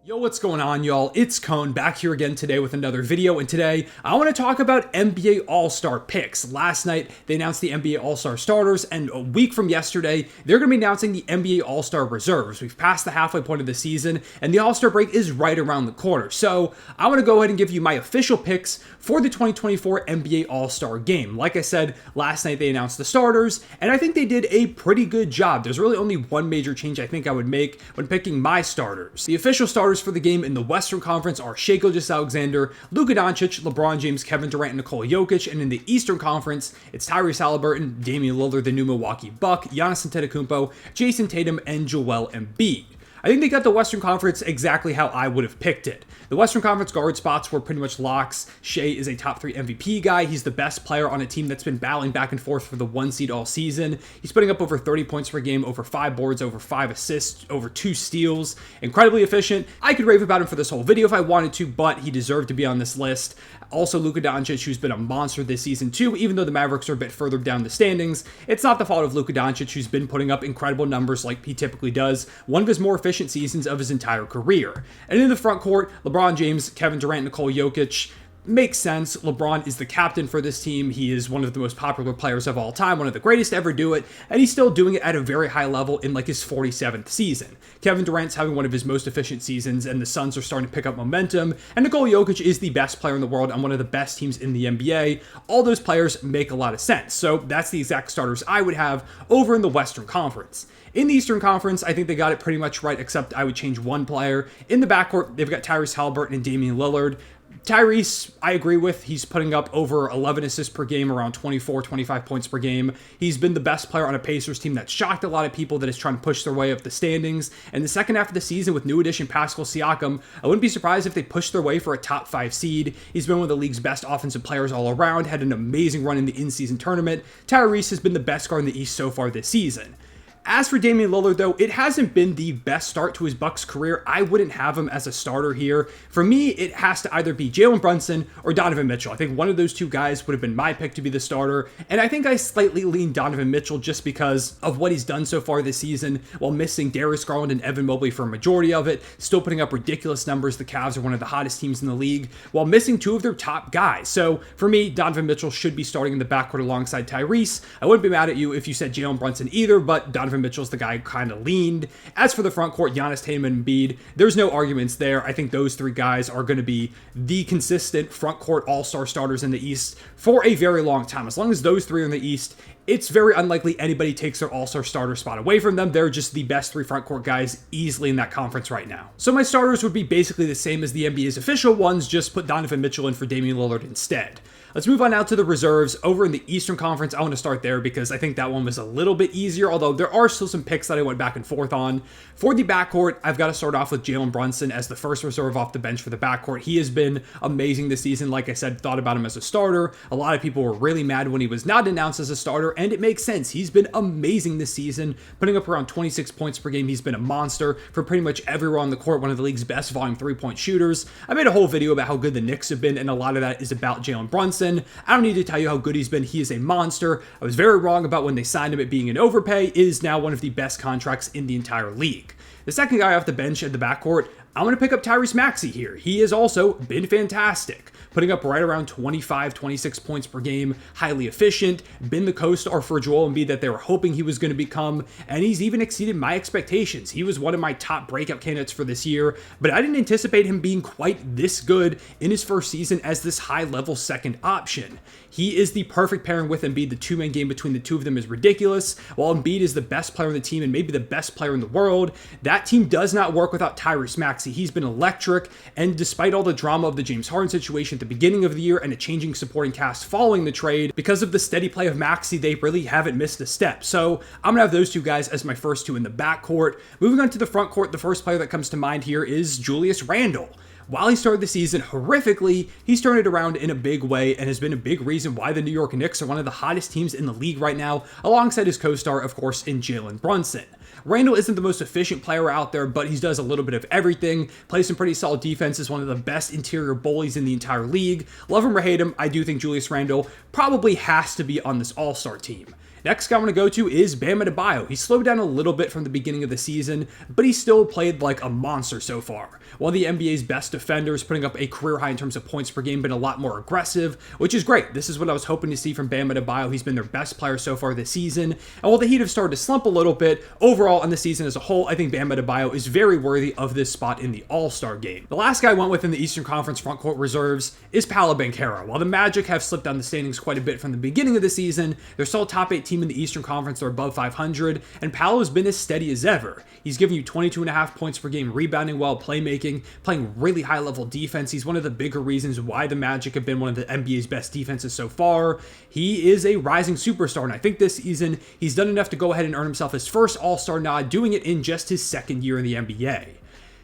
Yo, what's going on, y'all? It's Cone back here again today with another video, and today I want to talk about NBA All-Star picks. Last night, they announced the NBA All-Star starters, and a week from yesterday, they're going to be announcing the NBA All-Star reserves. We've passed the halfway point of the season, and the All-Star break is right around the corner. So, I want to go ahead and give you my official picks for the 2024 NBA All-Star game. Like I said, last night they announced the starters, and I think they did a pretty good job. There's really only one major change I think I would make when picking my starters. The official starters for the game in the Western Conference are Shai Gilgeous-Alexander, Luka Doncic, LeBron James, Kevin Durant, and Nikola Jokic, and in the Eastern Conference, it's Tyrese Haliburton, Damian Lillard, the new Milwaukee Buck, Giannis Antetokounmpo, Jayson Tatum, and Joel Embiid. I think they got the Western Conference exactly how I would have picked it. The Western Conference guard spots were pretty much locks. Shai is a top 3 MVP guy. He's the best player on a team that's been battling back and forth for the 1 seed all season. He's putting up over 30 points per game, over 5 boards, over 5 assists, over 2 steals. Incredibly efficient. I could rave about him for this whole video if I wanted to, but he deserved to be on this list. Also, Luka Doncic, who's been a monster this season too, even though the Mavericks are a bit further down the standings. It's not the fault of Luka Doncic, who's been putting up incredible numbers like he typically does, one of his more efficient seasons of his entire career. And in the front court, LeBron James, Kevin Durant, Nikola Jokic. Makes sense. LeBron is the captain for this team. He is one of the most popular players of all time, one of the greatest to ever do it, and he's still doing it at a very high level in like his 47th season. Kevin Durant's having one of his most efficient seasons, and the Suns are starting to pick up momentum, and Nikola Jokic is the best player in the world on one of the best teams in the NBA. All those players make a lot of sense, so that's the exact starters I would have over in the Western Conference. In the Eastern Conference, I think they got it pretty much right, except I would change one player. In the backcourt, they've got Tyrese Haliburton and Damian Lillard. Tyrese, I agree with. He's putting up over 11 assists per game, around 24, 25 points per game. He's been the best player on a Pacers team that shocked a lot of people that is trying to push their way up the standings. And the second half of the season with new addition Pascal Siakam, I wouldn't be surprised if they pushed their way for a top 5 seed. He's been one of the league's best offensive players all around, had an amazing run in the in-season tournament. Tyrese has been the best guard in the East so far this season. As for Damian Lillard, though, it hasn't been the best start to his Bucks career. I wouldn't have him as a starter here. For me, it has to either be Jalen Brunson or Donovan Mitchell. I think one of those two guys would have been my pick to be the starter, and I think I slightly lean Donovan Mitchell just because of what he's done so far this season while missing Darius Garland and Evan Mobley for a majority of it, still putting up ridiculous numbers. The Cavs are one of the hottest teams in the league while missing 2 of their top guys. So for me, Donovan Mitchell should be starting in the backcourt alongside Tyrese. I wouldn't be mad at you if you said Jalen Brunson either, but Donovan Mitchell's the guy kind of leaned. As for the front court, Giannis, Tatum, and Embiid, there's no arguments there. I think those 3 guys are going to be the consistent front court all-star starters in the East for a very long time. As long as those 3 are in the East, it's very unlikely anybody takes their all-star starter spot away from them. They're just the best 3 front court guys easily in that conference right now. So my starters would be basically the same as the NBA's official ones, just put Donovan Mitchell in for Damian Lillard instead. Let's move on now to the reserves. Over in the Eastern Conference, I want to start there because I think that one was a little bit easier, although there are still some picks that I went back and forth on. For the backcourt, I've got to start off with Jalen Brunson as the first reserve off the bench for the backcourt. He has been amazing this season. Like I said, thought about him as a starter. A lot of people were really mad when he was not announced as a starter, and it makes sense. He's been amazing this season, putting up around 26 points per game. He's been a monster for pretty much everywhere on the court, one of the league's best volume 3-point shooters. I made a whole video about how good the Knicks have been, and a lot of that is about Jalen Brunson. I don't need to tell you how good he's been. He is a monster. I was very wrong about when they signed him at being an overpay. It is now one of the best contracts in the entire league. The second guy off the bench at the backcourt, I'm going to pick up Tyrese Maxey here. He has also been fantastic, putting up right around 25, 26 points per game, highly efficient, been the co-star for Joel Embiid that they were hoping he was going to become, and he's even exceeded my expectations. He was one of my top breakout candidates for this year, but I didn't anticipate him being quite this good in his first season as this high-level second option. He is the perfect pairing with Embiid. The 2-man game between the 2 of them is ridiculous. While Embiid is the best player on the team and maybe the best player in the world, that team does not work without Tyrese Maxey. He's been electric, and despite all the drama of the James Harden situation at the beginning of the year and a changing supporting cast following the trade, because of the steady play of Maxey, they really haven't missed a step. So I'm gonna have those 2 guys as my first 2 in the backcourt. Moving on to the front court, the first player that comes to mind here is Julius Randle. While he started the season horrifically, he's turned it around in a big way and has been a big reason why the New York Knicks are one of the hottest teams in the league right now, alongside his co-star, of course, in Jalen Brunson. Randle isn't the most efficient player out there, but he does a little bit of everything, plays some pretty solid defense, is one of the best interior bullies in the entire league. Love him or hate him, I do think Julius Randle probably has to be on this all-star team. Next guy I want to go to is Bam Adebayo. He slowed down a little bit from the beginning of the season, but he still played like a monster so far. One of the NBA's best defenders, putting up a career high in terms of points per game, been a lot more aggressive, which is great. This is what I was hoping to see from Bam Adebayo. He's been their best player so far this season. And while the Heat have started to slump a little bit, overall in the season as a whole, I think Bam Adebayo is very worthy of this spot in the All-Star game. The last guy I went with in the Eastern Conference frontcourt reserves is Paolo Banchero. While the Magic have slipped down the standings quite a bit from the beginning of the season, they're still a top 8 team in the Eastern Conference. They're above 500, and Paolo's been as steady as ever. He's giving you 22.5 points per game, rebounding well, playmaking, playing really high-level defense. He's one of the bigger reasons why the Magic have been one of the NBA's best defenses so far. He is a rising superstar, and I think this season he's done enough to go ahead and earn himself his first All-Star nod, doing it in just his second year in the NBA.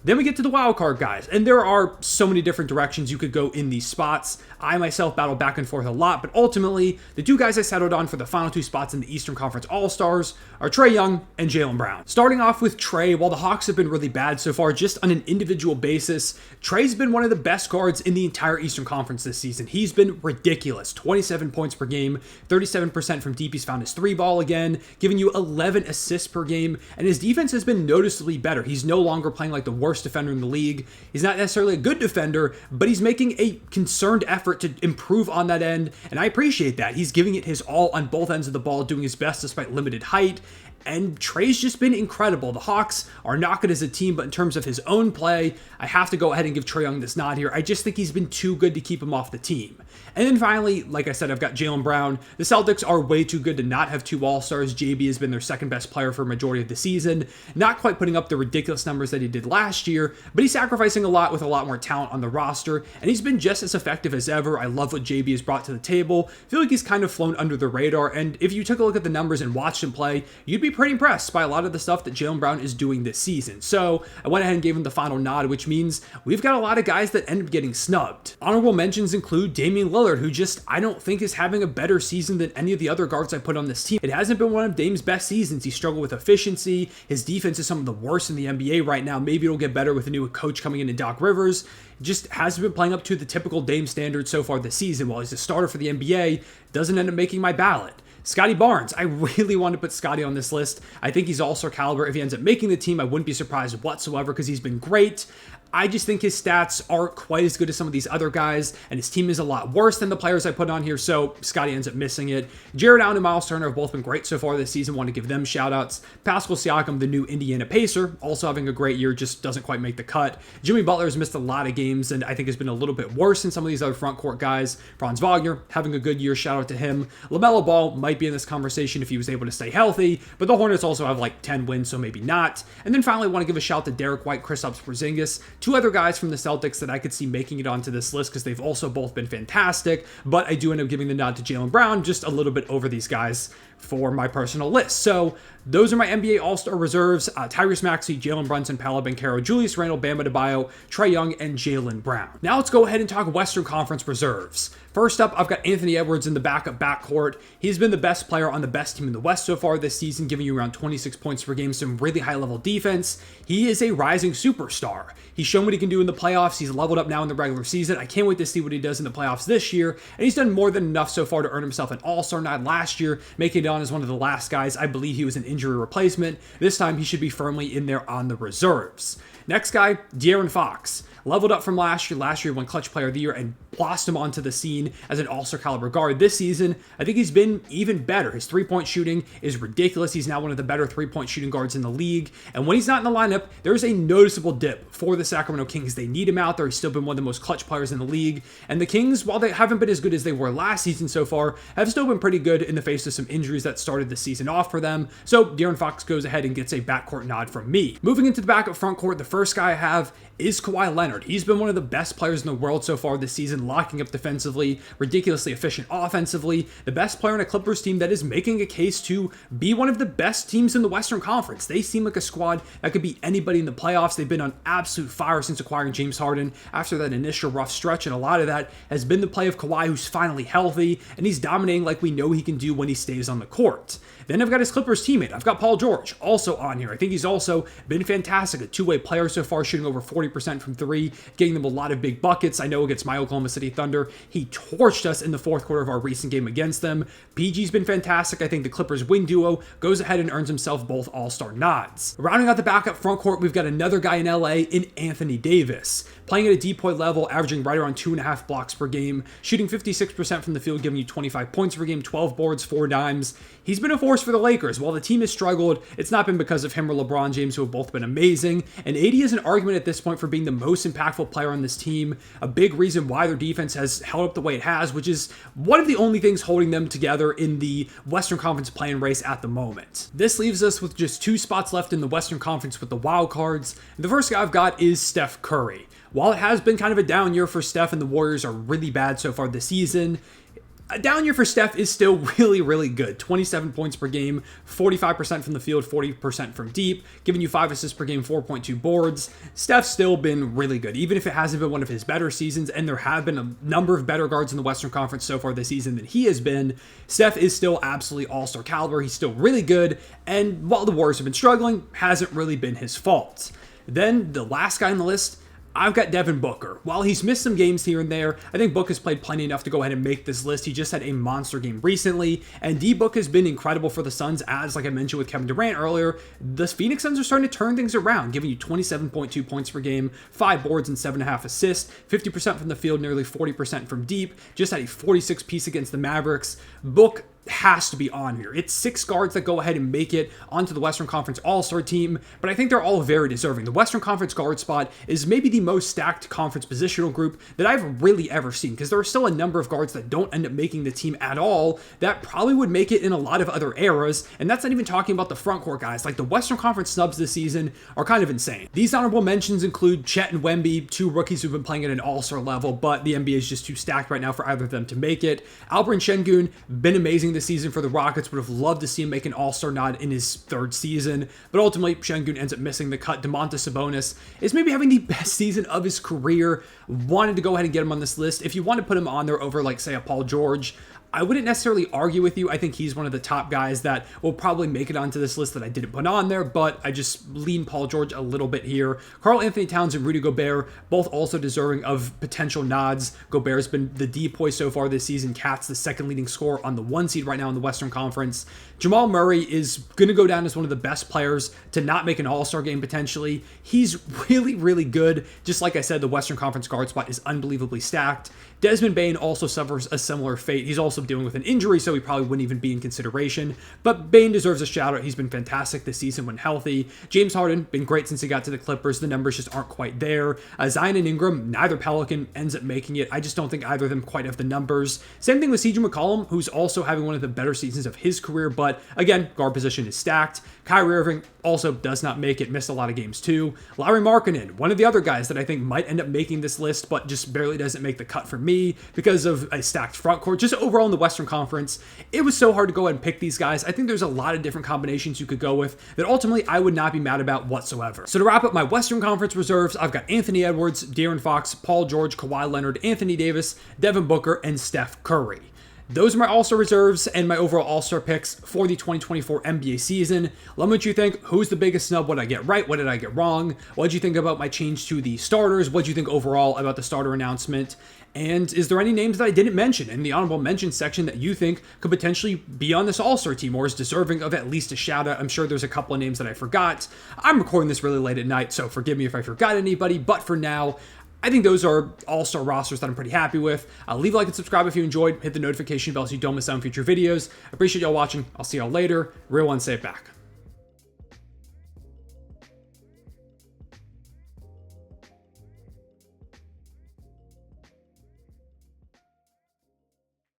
Then we get to the wildcard guys, and there are so many different directions you could go in these spots. I myself battle back and forth a lot, but ultimately, the two guys I settled on for the final two spots in the Eastern Conference All-Stars are Trae Young and Jaylen Brown. Starting off with Trae, while the Hawks have been really bad so far, just on an individual basis, Trae's been one of the best guards in the entire Eastern Conference this season. He's been ridiculous. 27 points per game, 37% from deep. He's found his three ball again, giving you 11 assists per game, and his defense has been noticeably better. He's no longer playing like the worst defender in the league. He's not necessarily a good defender, but he's making a concerted effort to improve on that end, and I appreciate that. He's giving it his all on both ends of the ball, doing his best despite limited height, and Trae's just been incredible. The Hawks are not good as a team, but in terms of his own play, I have to go ahead and give Trae Young this nod here. I just think he's been too good to keep him off the team. And then finally, like I said, I've got Jaylen Brown. The Celtics are way too good to not have two All-Stars. JB has been their second best player for a majority of the season, not quite putting up the ridiculous numbers that he did last year, but he's sacrificing a lot with a lot more talent on the roster, and he's been just as effective as ever. I love what JB has brought to the table. I feel like he's kind of flown under the radar, and if you took a look at the numbers and watched him play, you'd be pretty impressed by a lot of the stuff that Jaylen Brown is doing this season. So I went ahead and gave him the final nod, which means we've got a lot of guys that end up getting snubbed. Honorable mentions include Damian Lillard, who just, I don't think is having a better season than any of the other guards I put on this team. It hasn't been one of Dame's best seasons. He struggled with efficiency. His defense is some of the worst in the NBA right now. Maybe it'll get better with a new coach coming in Doc Rivers. Just hasn't been playing up to the typical Dame standards so far this season. While he's a starter for the NBA, doesn't end up making my ballot. Scotty Barnes, I really want to put Scotty on this list. I think he's all-star caliber. If he ends up making the team, I wouldn't be surprised whatsoever because he's been great. I just think his stats aren't quite as good as some of these other guys, and his team is a lot worse than the players I put on here, so Scotty ends up missing it. Jared Allen and Miles Turner have both been great so far this season. Want to give them shout-outs. Pascal Siakam, the new Indiana Pacer, also having a great year, just doesn't quite make the cut. Jimmy Butler has missed a lot of games, and I think has been a little bit worse than some of these other front court guys. Franz Wagner, having a good year, shout-out to him. LaMelo Ball might be in this conversation if he was able to stay healthy, but the Hornets also have like 10 wins, so maybe not. And then finally, I want to give a shout to Derek White, Kristaps Porzingis, two other guys from the Celtics that I could see making it onto this list because they've also both been fantastic, but I do end up giving the nod to Jaylen Brown just a little bit over these guys for my personal list. So those are my NBA All-Star reserves: Tyrese Maxey, Jalen Brunson, Paolo Banchero, Julius Randle, Bam Adebayo, Trae Young, and Jaylen Brown. Now let's go ahead and talk Western Conference reserves. First up, I've got Anthony Edwards in the backup backcourt. He's been the best player on the best team in the West so far this season, giving you around 26 points per game, some really high-level defense. He is a rising superstar. He's shown what he can do in the playoffs. He's leveled up now in the regular season. I can't wait to see what he does in the playoffs this year, and he's done more than enough so far to earn himself an All-Star nod last year, making it on as one of the last guys. I believe he was an injury replacement. This time, he should be firmly in there on the reserves. Next guy, De'Aaron Fox. Leveled up from last year. Last year, won Clutch Player of the Year and blossomed onto the scene as an all-star caliber guard. This season, I think he's been even better. His three-point shooting is ridiculous. He's now one of the better three-point shooting guards in the league. And when he's not in the lineup, there's a noticeable dip for the Sacramento Kings. They need him out there. He's still been one of the most clutch players in the league. And the Kings, while they haven't been as good as they were last season so far, have still been pretty good in the face of some injuries that started the season off for them. So De'Aaron Fox goes ahead and gets a backcourt nod from me. Moving into the backup front court, the first guy I have is Kawhi Leonard. He's been one of the best players in the world so far this season, locking up defensively, ridiculously efficient offensively, the best player on a Clippers team that is making a case to be one of the best teams in the Western Conference. They seem like a squad that could beat anybody in the playoffs. They've been on absolute fire since acquiring James Harden after that initial rough stretch, and a lot of that has been the play of Kawhi, who's finally healthy, and he's dominating like we know he can do when he stays on the court. Then I've got his Clippers teammate. I've got Paul George also on here. I think he's also been fantastic, a two-way player so far, shooting over 40% from three. Curry, getting them a lot of big buckets. I know against my Oklahoma City Thunder, he torched us in the fourth quarter of our recent game against them. PG's been fantastic. I think the Clippers wing duo goes ahead and earns himself both all-star nods. Rounding out the backup front court, we've got another guy in LA in Anthony Davis. Playing at a depoy level, averaging right around 2.5 blocks per game, shooting 56% from the field, giving you 25 points per game, 12 boards, 4 dimes. He's been a force for the Lakers. While the team has struggled, it's not been because of him or LeBron James, who have both been amazing. And AD is an argument at this point for being the most impactful player on this team. A big reason why their defense has held up the way it has, which is one of the only things holding them together in the Western Conference play-in race at the moment. This leaves us with just 2 spots left in the Western Conference with the wild cards. The first guy I've got is Steph Curry. While it has been kind of a down year for Steph and the Warriors are really bad so far this season, a down year for Steph is still really, really good. 27 points per game, 45% from the field, 40% from deep, giving you 5 assists per game, 4.2 boards. Steph's still been really good, even if it hasn't been one of his better seasons, and there have been a number of better guards in the Western Conference so far this season than he has been. Steph is still absolutely all-star caliber. He's still really good, and while the Warriors have been struggling, hasn't really been his fault. Then the last guy on the list, I've got Devin Booker. While he's missed some games here and there, I think Book has played plenty enough to go ahead and make this list. He just had a monster game recently, and D-Book has been incredible for the Suns, as, like I mentioned with Kevin Durant earlier, the Phoenix Suns are starting to turn things around, giving you 27.2 points per game, 5 boards and 7.5 assists, 50% from the field, nearly 40% from deep, just had a 46 piece against the Mavericks. Book has to be on here. It's 6 guards that go ahead and make it onto the Western Conference All-Star team, but I think they're all very deserving. The Western Conference guard spot is maybe the most stacked conference positional group that I've really ever seen, because there are still a number of guards that don't end up making the team at all that probably would make it in a lot of other eras, and that's not even talking about the front court guys. Like, the Western Conference snubs this season are kind of insane. These honorable mentions include Chet and Wemby, 2 rookies who've been playing at an all-star level, but the NBA is just too stacked right now for either of them to make it. Alperen Şengün, been amazing this season for the Rockets. Would have loved to see him make an all-star nod in his 3rd season, but ultimately Şengün ends up missing the cut. Domantas Sabonis is maybe having the best season of his career. Wanted to go ahead and get him on this list. If you want to put him on there over, like, say, a Paul George, I wouldn't necessarily argue with you. I think he's one of the top guys that will probably make it onto this list that I didn't put on there, but I just lean Paul George a little bit here. Karl Anthony Towns and Rudy Gobert, both also deserving of potential nods. Gobert's been the depoy so far this season. Cat's the 2nd leading scorer on the 1 seed right now in the Western Conference. Jamal Murray is going to go down as one of the best players to not make an all-star game potentially. He's really, really good. Just like I said, the Western Conference guard spot is unbelievably stacked. Desmond Bane also suffers a similar fate. He's also dealing with an injury, so he probably wouldn't even be in consideration. But Bane deserves a shout out. He's been fantastic this season when healthy. James Harden, been great since he got to the Clippers. The numbers just aren't quite there. Zion and Ingram, neither Pelican ends up making it. I just don't think either of them quite have the numbers. Same thing with CJ McCollum, who's also having one of the better seasons of his career, but again, guard position is stacked. Kyrie Irving also does not make it, missed a lot of games too. Lauri Markkanen, one of the other guys that I think might end up making this list, but just barely doesn't make the cut for me because of a stacked front court. Just overall in the Western Conference, it was so hard to go ahead and pick these guys. I think there's a lot of different combinations you could go with that ultimately I would not be mad about whatsoever. So to wrap up my Western Conference reserves, I've got Anthony Edwards, De'Aaron Fox, Paul George, Kawhi Leonard, Anthony Davis, Devin Booker, and Steph Curry. Those are my All-Star reserves and my overall All-Star picks for the 2024 NBA season. Let me know what you think. Who's the biggest snub? What did I get right? What did I get wrong? What did you think about my change to the starters? What did you think overall about the starter announcement? And is there any names that I didn't mention in the honorable mention section that you think could potentially be on this All-Star team or is deserving of at least a shout out? I'm sure there's a couple of names that I forgot. I'm recording this really late at night, so forgive me if I forgot anybody, but for now, I think those are all-star rosters that I'm pretty happy with. Leave a like and subscribe if you enjoyed. Hit the notification bell so you don't miss out on future videos. I appreciate y'all watching. I'll see y'all later. Real one, say it back.